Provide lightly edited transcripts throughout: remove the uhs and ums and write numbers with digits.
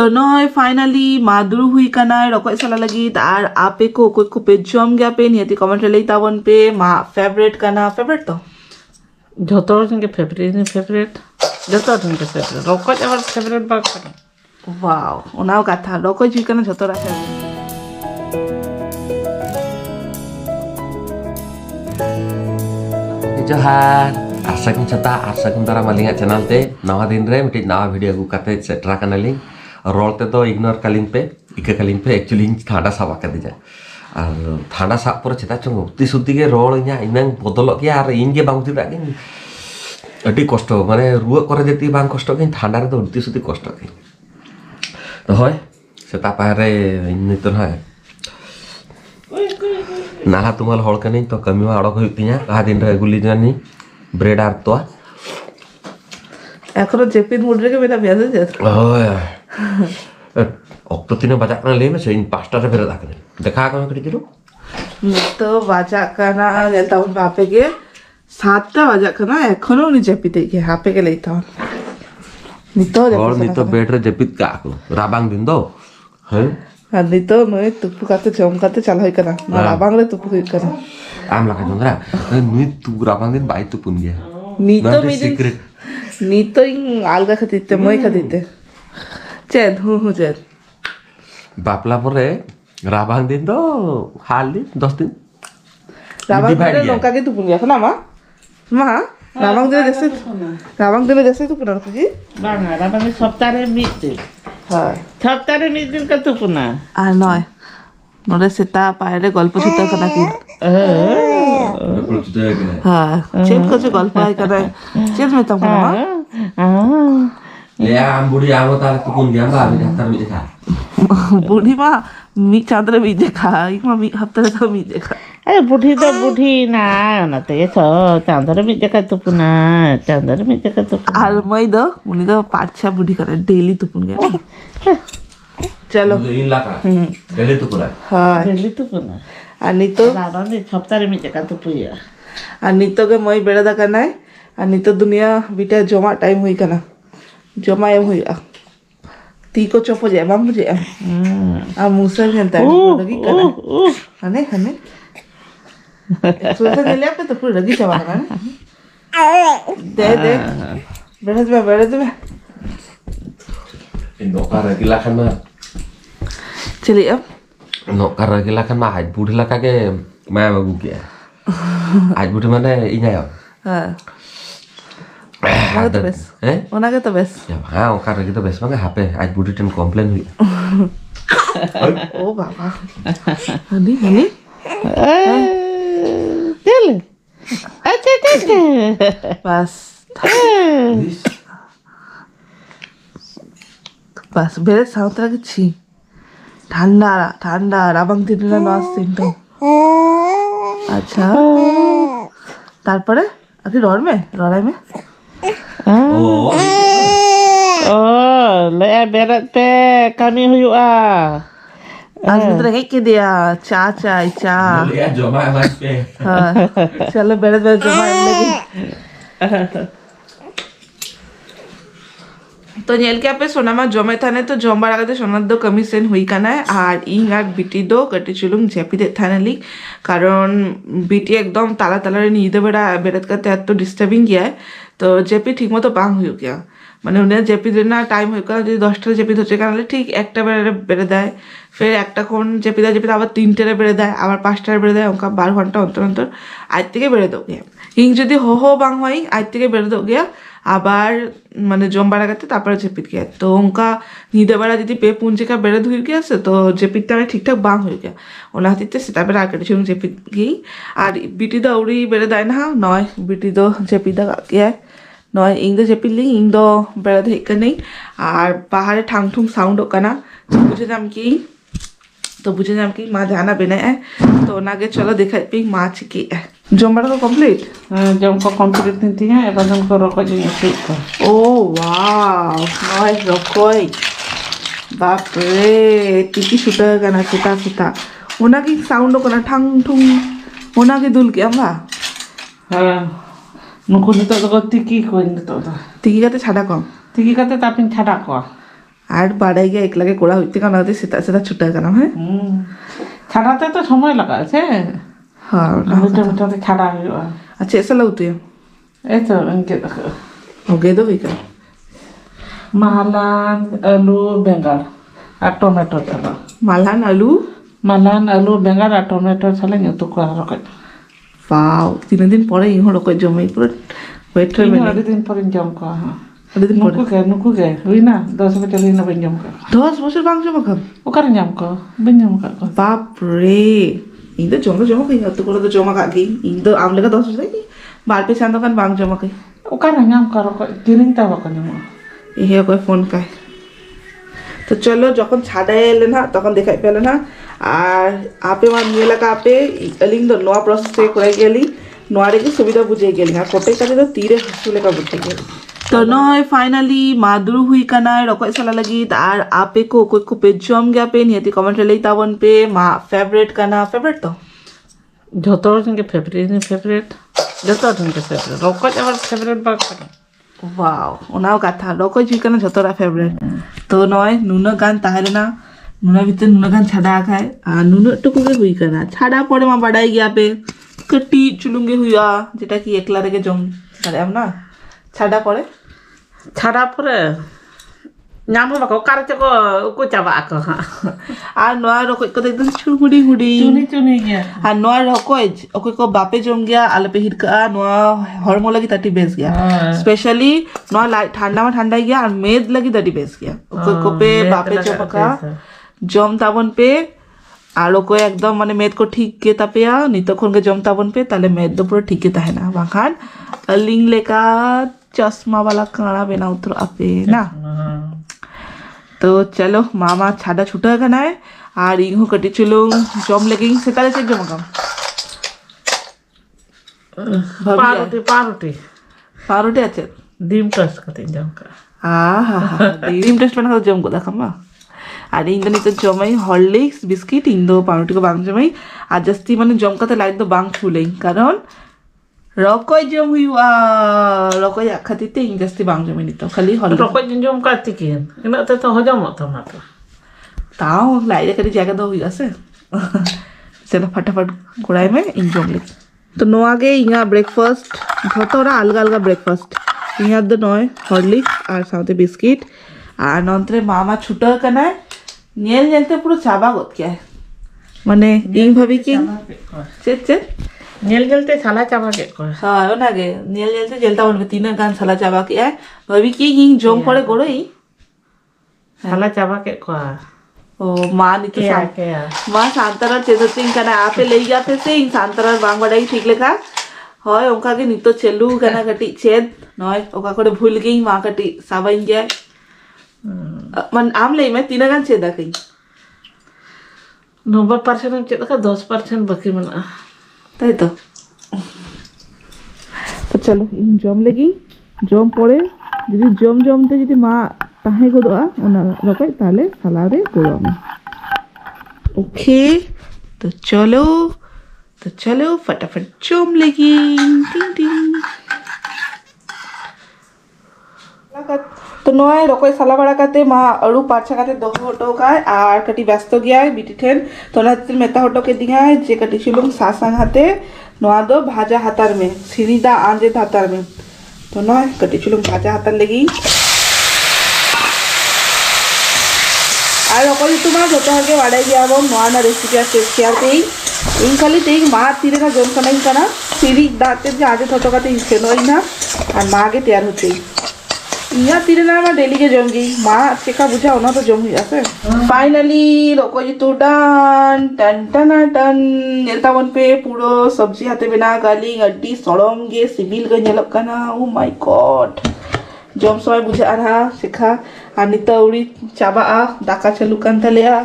तो नॉय फाइनली मादुरु हुई कना रॉकॉज साला लगी आर आपे को पे जम गया पे नियति कमेंट ले तावन पे मा फेवरेट कना फेवरेट तो झोतो के फेवरेट झोतो के फेवरेट रॉकॉज आवर फेवरेट बात कर वाओ ओनाव कथा रॉकॉज हुई कना झोतो रा जोहार आशा छता आशा तारा मालिंगा चैनल ते नवा दिन रे मिटे नवा वीडियो को काते सेटरा कनालिंग रोल ते तो इग्नोर कालिंग पे इके कालिंग पे एक्चुअली थाडा साबा कर दिजा और थाडा साब पर चेता चंग उक्ति सुति के रोल इना इनंग बदल के और इन के बांग तिदा के अति कष्ट माने रुआ करे जेती बांग कष्ट के थाडा रे तो उक्ति सुति कष्ट के तो होय सेता पारे इन तो है नाहा तुमाल हड़ कनी तो कमी मा अड़क हुई तिया कहा दिन रे गुली जानी ब्रेड आर तो एखरो जेपिन मुड रे के मेरा ब्याज जे ओय অক্টো তিনে বাজা কানা লেমে সেই পাঁচটাতে ফেরে থাকে দেখা কেমন করে দিলো তো বাজা কানা যেতাম বাপে কে 7টা বাজা কানা এখনো নি জেপিতে কে হাপে কে লইতাম নিতো বেড রে জেপিত কাকু রাবাং দিন দো হ্যাঁ আর নিতো নয় তুপু কাতে চমকাতে চাল হয় কানা না রাবাং রে তুপু হই কানা আম লাগা জন্দরা নুই তু রাবাং দিন বাই তুপুন গিয়া নিতো ইং আলগা খাতিতে মই খাতিতে চেদ হু চেদ বাপলা পরে রাবাং দিন তো হাল দিন 10 দিন রাবাং দিন নৌকা কে তুপুন গিয়া না মা রাবাং দিনে দেশে তুপুন আর কি বাংলা রাবাং সপ্তাহে মিটে হ্যাঁ সপ্তাহে মিটদিন কা তুপুনা আর নয় নরে সেটা পায়রে গল্প সুতা কানা কি হ্যাঁ চেদ কছে গল্প আই কানা চেদ মেতাম কানা ले आम बुढ़ी आवो तार तुपुन गया बा अभी हफ्ता में देखा बुढ़ी माँ मी चांदरे भी देखा एक माँ मी हफ्ता तो मी देखा अरे बुढ़ी तो बुढ़ी ना ना तो ये तो चांदर में देखा तुपुना चांदर में देखा तुपुना आल मई दो उन्हीं तो 5-6 बुढ़ी करे डेली तुपुन गया चलो इन लाका डेली तुपुना हाँ डेली तुपुना अनि तो रावण ने सप्ताहे में देखा तुपुया अनि तो के मई बेड़ा दा करना है अनि तो दुनिया बीटा जमा टाइम हुई करना जमा एम हुई ती को चोपो जे माम मुझे आ मुसर जनता लगी करना हने हने सोचा ले पे तो पूरी लगी चबा करना दे बेड़ा दे इन नौकर रगिला खाना चलिए अब नौकर रगिला खाना आज बूढ़ी लगा के मैं बाबू किया आज बूढ़ी माने इन्हें हाँ तो बस ओना के तो बस हाँ नौकर रगी तो बस माने हापे आज बूढ़ी टेन कंप्लेन हुई ओ बाबा हनी चल अच्छा बस बेरे साउथरा के छी ঠান্ডা রাবাং দিন না নাচ সিনটো আচ্ছা তারপরে আপনি রড়াই মে ओ ले बेरत पे कमी हुआ आज मित्र के दिया चा ले जमा मत पे हाँ चलो बेरत जमा लगी तो नेल के आपे सोनामा जमे थाने तो जमबार आगे सोनार दो कमी सेन हुई काना और इं आर बिटी दो गटे चुलुम जेपी दे थाने ली कारण बिटी एकदम ताला ताला रे नींद बेड़ा बेरत करते तो डिस्टर्बिंग गया है तो जेपी ठीक मतो बांग हुई गया মানে উনি জেপি না টাইম হয়ে গেল যদি 10টার জেপি ধরছে কারণ ঠিক একটা বেড়ে দেয় ফের একটা কোন জেপিদা আবার 3টারে বেড়ে দেয় আবার 5টারে বেড়ে দেয় ওকা 12 ঘন্টা অন্তর অন্তর আজ থেকে বেড়ে দাও গিয়া হিং যদি হো বাং হয় আজ থেকে বেড়ে দাও গিয়া আবার মানে জম্বার আগাতে তারপরে জেপিত গিয়া তো ওকা নিদে বেড়া যদি পে পুঞ্জে কা বেড়ে ধুই গিয়েছে তো জেপিতটা মানে ঠিকঠাক বাং হয়ে গিয়া ওনা হাতিতে সেটা বেড়ে আগে ছিল জেপিত গিয়ে আর বিটি দৌড়ি বেড়ে দেয় না নয় বিটি দো জেপিদা গিয়া নয় ইং দো জেপিলি ইং দো বেড়া ধেক नहीं আর পাহাড়ে ঠাং ঠুং সাউন্ড কানা বুঝে যাম কি মা জানা বেনায় তো নাগে চলো দেখাই পি মা চিকি জম্বাটা তো কমপ্লিট जम को कंप्लीट नहीं है एबार जम को रखो जी ও ওয়াও নয় রকই বাপ রে টিকি শুটা কানা সেটা ওনাকে সাউন্ড কানা ঠাং ঠুং ওনাকে দুল কি আমা हाँ नुकुन तो टिकी कोई तो টিকি কাতে ছাড়া কম টিকি কাতে তাপিন ছাড়া को আর বাড়াই গিয়ে একলাগে কোড়া হইতে কারণ ওদের সেটা সেটা ছুটে গেলাম হ্যাঁ ছাড়াতে তো সময় লাগাছে হ্যাঁ মিটার মিটারে ছাড়া হইবা আচ্ছা এসে লাউ তুই এই তো ইনকে দেখো हो गए दो भैया মালান আলু বেঙ্গল আর টমেটো ছাড়া मालहान आलू মালান আলু বেঙ্গল আর টমেটো ছাড়া নিউতো করা রকম वाव 3 दिन পরে ইহো রকম জমে পুরো ওয়েট করে আড়ি দিন পরে জম কো হ্যাঁ আড়ি দিন পরে নুকু গে হই না 10 বছর হই না বেঞ্জম কো 10 বছর বাং জমা খাম ওকারে জম কো বেঞ্জম কো বাপ রে इन तो जमा कहीं तो को तो जमा का गई इन तो आम लेगा 10 बजे बाल पे चांदो kan बांग जमा कहीं ওকারে জম কো রকম কিরিং তা বকো জম ये कोई फोन का তো চলো যখন ছাড়াই এলে না তখন দেখাই পেলে না আর আপে আমার নিয়ে লাগা আপে এলিং তো নোয়া প্রসেস করে গেলি নোয়ারে কি সুবিধা বুঝে গেলি আর কোটে কাছে তো তীরে হাসুলে কা বুঝে গেলি তো নয় ফাইনালি মাদুর হুই কানায় রকয় সালা লাগি আর আপে को कोई को पे जम गया पे नियति कमेंट ले तावन पे मा फेवरेट काना फेवरेट तो যত জনকে ফেভারিট যত জনকে ফেভারিট রকজ আবার ফেভারিট বাক করে वाव ओनाव कथा रकय जी काना जतरा फेवरेट तो नय नुना गान ताहले ना नुना ভিতরে নুনা গান ছাড়া খায় আর নুনা টুকু গে হুই কানা ছাড়া পরে মা বাড়াই গিয়া पे কটি চুলুঙ্গে হুইয়া যেটা কি একলা রেগে জম ছাড়াম না ছাড়া পরে ছাড়া পরে nyambo bako karche ko chaba ko আর নয় রকয় কত একদম ছুড়ি হুড়ি chuni gya আর নয় রকয় ওকে কো বাপে জম গিয়া আলপে হিরকা নয় হরমো লাগি তাটি বেস গিয়া স্পেশালি নয় ঠান্ডা গিয়া আর মেদ লাগি তাটি বেস গিয়া ওকে কো पे বাপে জমকা জম তাবন पे আর ওকে একদম মানে মেদ को ठीक के तापेया নিতক্ষণ के জম ताबन पे তাহলে মেদ তো পুরো ঠিক के তাহে না বাখান লিং লেকা চশমা वाला काड़ा बेना उतर आपे ना तो चलो मामा छाड़ा छुटा खाना है और इहो कटी चलो जम लगे से ताले से जम काम पारोटी पारोटी আছে ডিম টেস্ট করতে জম কা আহা ডিম টেস্ট বানা জম গো দেখামা আর ইন্দনি তো জমাই হরলিক্স বিস্কিট ইন্দো পাউরুটি को बांग जमाई আর जस्ती মানে জমকাতে লাইট তো বাং ছুলেই কারণ রকয় জম হুইয়া রকয় খাতিতে ইন जस्ती বাং জমাই নিতো খালি হরলিক্স রকজ জম করতে কি এনাতে তো হজম হতো না তো তাও লাইরে करी जगह दो हुई আছে चलो फटाफट गुड़ाई में इन जम ले तो नो आगे इना ब्रेकफास्ट ধতরা আলগা আলগা ব্রেকফাস্ট ইনার দ নয় হরলিক্স আর সাথে বিস্কিট আর নন্ত্রে মামা ছুটা কানায় নেল নেলতে পুরো চাবা গত কে মানে ইং ভাবি কি চেচে নেল গেলতে ছালা চাবা কে কয় হ্যাঁ ওনাগে নেল নেলতে জেলতা বলবে তিন গান সালা চাবা কি ভাবি কি ইং জম পড়ে গড়ই ছালা চাবা কে কয় ओ माँ नी तो माँ शांतारा चेदतिंग कना आपे ले गया पे से शांतारा बांग बड़ाई ठीक लेखा হয় ওকা কে নিতো চেলু কানা কাটি চেদ নয় ওকা করে ভুল গই মা কাটি সাবাইন যায় মান আম লেই মে তিন গান চেদা কই 90% চেদা 10% বাকি মানা তাই তো তো চলো জম লেগি জম পড়ে যদি জমতে যদি মা তাহে গোদা ওনা রকই তাহলে সালাদে গোলাম ओके तो चलो फटाफट जम लेगी टिंग टिंग तो नय रकय साला बड़ा काते मा अड़ू पाछा काते दो हटो का और कटी व्यस्त गया बिटी ठेन तो ना मेता हटो के दिया जे कटी छिलुम सासांग हाते नोआ दो भाजा हातार में सिरिदा आंजे हातार में तो नय कटी छिलुम भाजा हातार लेगी আর অকল তোমার যত আগে বাড়াই গিয়া বম নয়া রেসিপি আর শেয়ার দেই ইন খালি দেই মা তিরে না জম কানাই কানা সিরি দাতে যে আগে থতকাতে ইসে নই না আর মা আগে তৈয়ার হচ্ছে ইয়া তিরে না আমার ডেলি के জম গই মা চেকা বুঝাও না তো জম হই আছে ফাইনালি রকজ তো ডান टन टन टन नेलता बन पे पूरो सब्जी हाथे बिना गाली अड्डी सड़म गे सिबिल गे नेलक काना ओ माय गॉड जम समय बुझा रहा शिखा और निता उड़ी चाबा दाका चालू कान तलेया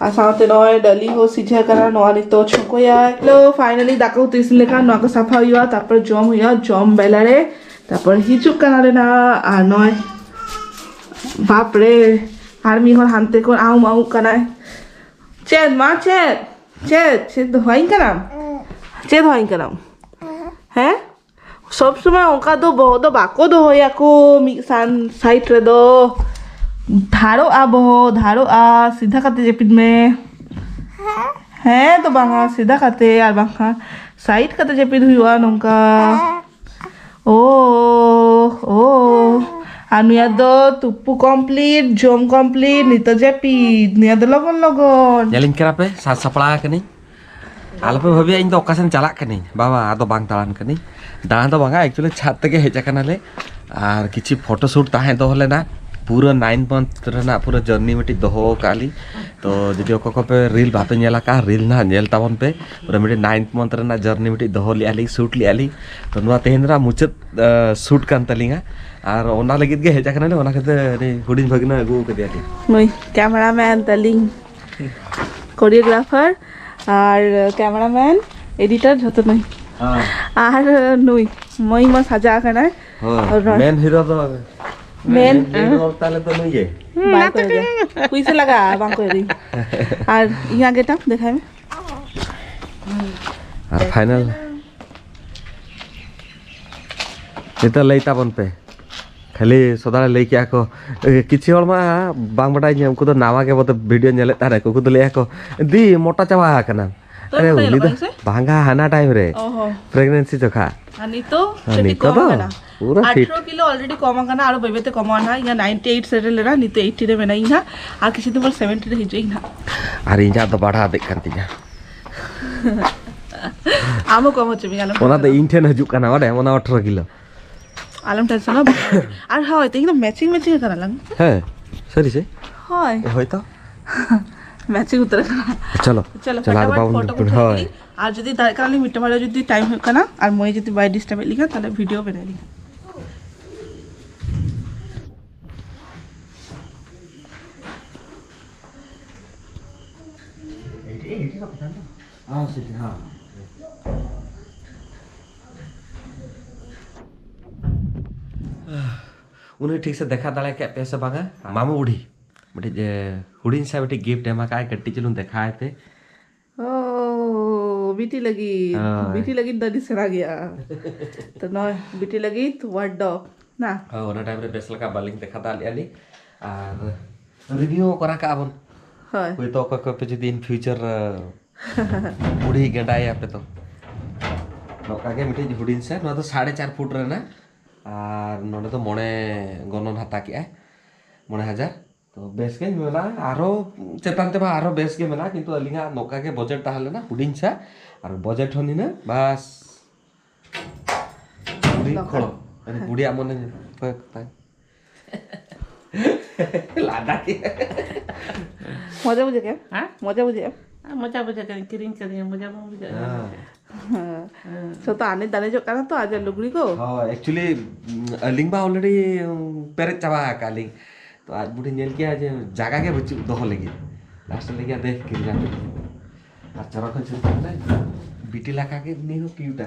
और साथे नय डाली हो सिझा करा नवा नितो छकोया हेलो फाइनली दाका उतिस लेखा नवा को साफा हुआ तापर जम हुआ जम बेलारे तापर हिजु कानाले ना और नय बाप रे आर्मी हर हानते को आउ माउ कानाय चेद मा चेद होइन कानाम चेद होइन कानाम हैं सब समय ओंका दो बहुत बाको दो होया को मिसान साइड रे दो धारो आबो धारो आ सीधा करते जेपिद में है तो बांगा सीधा करते और बांगा साइड करते जेपिद हुआ नोंका ओ ओ आनुया दो तुप्पु कंप्लीट जोम कंप्लीट नितो जेपिद निया दो लगन लगन Jaling kerape saat sapla kini. Alpe bhabi aing to okasen chalak kini. Baba ado bang talan kini. Dalan to banga actually chat teke heja kanale. Ar kichi photo shoot tahen to hole na. पूरा 9 month रना पूरा journey मिटी दहो काली तो जदि ओको पे reel बापे नेला का रील ना नेल तावन पे पूरा मिटी 9 month रना जर्नी मिटी दहो लियाली शूट लियाली तो नुआ तेहनरा मुचत शूट कान तलिंगा आर ओना लगित गे हेजा कनाले ओना कते रे हुडिन भगना अगु के दियाली मुई कैमरामैन तलिंग कोरियोग्राफर और कैमरामैन एडिटर जतो नई आर नुई मई म साजा कना मेन हीरो तो मेन और ताले तो नहीं है कुई से लगा बांग को दी और यहाँ गेटा देखा है और फाइनल इतना लेता बन पे खाली सदा ले क्या को किसी और मा बांग बटाई हमको तो नावा के वो तो वीडियो नेले तारे को तो ले को दी मोटा चावा करना अरे उली तो बांगा हाना टाइम रे प्रेगनेंसी चोखा तो पूरा 18 किलो ऑलरेडी कमा करना और बेबेते कमा ना या 98 सेटल लेना नहीं तो 80 रे बनाई ना आ किसी दिन पर 70 रे हिजई ना अरे इजा तो बढ़ा देख कंतिया आमो कम होचे मी आलम ओना तो इंटेन हजू कना ओडे ओना 18 किलो आलम टेंशन ना और हाय तो एकदम मैचिंग मैचिंग करा लंग है सही से हाय होय तो मैचिंग उतर करा चलो चलो फटाफट फोटो उठाई আর যদি কালি মিটে মারা যদি টাইম হয় না আর মই যদি বাই ডিস্টার্ব লিখা তাহলে ভিডিও বানাই লিখা उन्हें ठीक से देखा दाड़ा क्या पैसे बांगा मामू बुढ़ी बेटे हुडिन सा बेटे गिफ्ट है मका कट्टी चलूं दिखाए थे बीटी लगी ददी सरा गया तो न बीटी लगी तो वर्ड डॉ ना ओना टाइम रे बेसल का बालिंग देखा दाली आली और रिव्यू करा का अपन हाय कोई तो को पे जदी इन फ्यूचर बुढ़ी गंडाई आपे तो नोका के मिठी हुडिन से न तो 4.5 फुट रे ना और नोने तो मोने गनन हाता के 9,000 तो बेस के मेला आरो चेतान ते आरो बेस के मेला किंतु अलिंगा नोका के बजट ताहले ना हुडिन सा और बजट होनी ना बस बुढ़ी खोलो अरे बुढ़ी आमने पकता लादा के मजा बुझे क्या हां मजा बुझे मजा बुझे कर किरिंग करिए मजा बुझे सो तो आने दाने जो करना तो आज लुगड़ी को हां एक्चुअली अलिंग बा ऑलरेडी पेरे चावा कालिंग तो आज बुढ़ी नेल के आज जगह के बच्ची दोह लगी लास्ट लगे देख के जाते अच्छा रखो चलते ना बीटी लगा के नहीं हो क्यूट है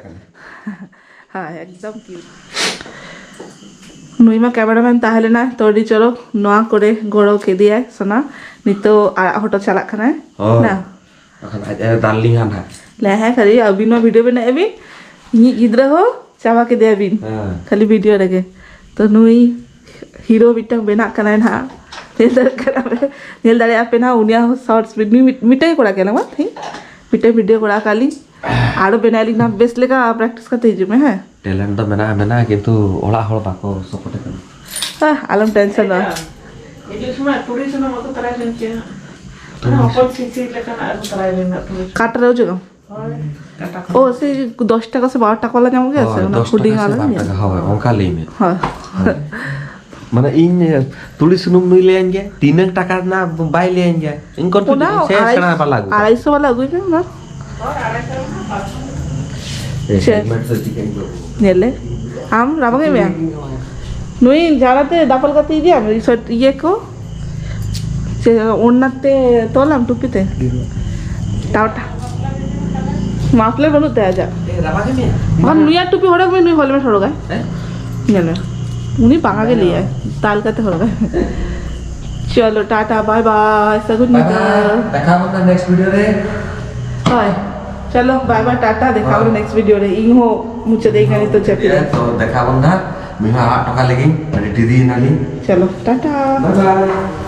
हाँ एकदम क्यूट नुईमा कैमरामैन ताहले ना तोड़ी चलो नोआ करे गोड़ो के दिया सोना नितो होटो चला खाना ना अखन आज दालनी हां ना ले है खाली अभी नो वीडियो बना अभी नी इधर हो चावा के दे अभी खाली वीडियो लगे तो नुई हीरो बिटंग बेना कना ना नेल दारे आपे ना उनिया शॉर्ट्स मिटाई कोड़ा केला मा थी मिटाई वीडियो कोड़ा काली आरो बेनाली ना बेस लेका प्रैक्टिस करते हिजु में है टैलेंट तो मेना किंतु ओला हळ बाको सपोर्ट कर आलम टेंशन ना ये सुमा टुडे सुना मत कराय के अपन सीसी लेका ना कराय लेना काट रहो जगह ओ से 10 টাকা से 12 টাকা वाला जाम गया से ना फूडिंग वाला हां ओंका ले में हां माने इन तुली सुनुम नुई ले आएंगे 3 টাকা ना बाय ले आएंगे इनकोन तो से सना वाला लागू 250 वाला लागू पे ना नेले हम रामगे में नुई जानाते दापल का तीजी हम ये को उन्नते तोलाम टुपीते टाटा माफले बनते आजा रामागे में हम नुया टुपी होड़क में नुई हॉल में छोड़ोगा नेले उन्हीं पांगा के लिए ताल का तो होगा चलो टाटा बाय बाय सगुन देखा मत नेक्स्ट वीडियो रे हाय चलो बाय बाय टाटा देखा नेक्स्ट वीडियो रे इन हो मुझे देखा नहीं तो चपी तो देखा बंदा मैं आराम टका लगी रेडी दी नाली चलो टाटा बाय बाय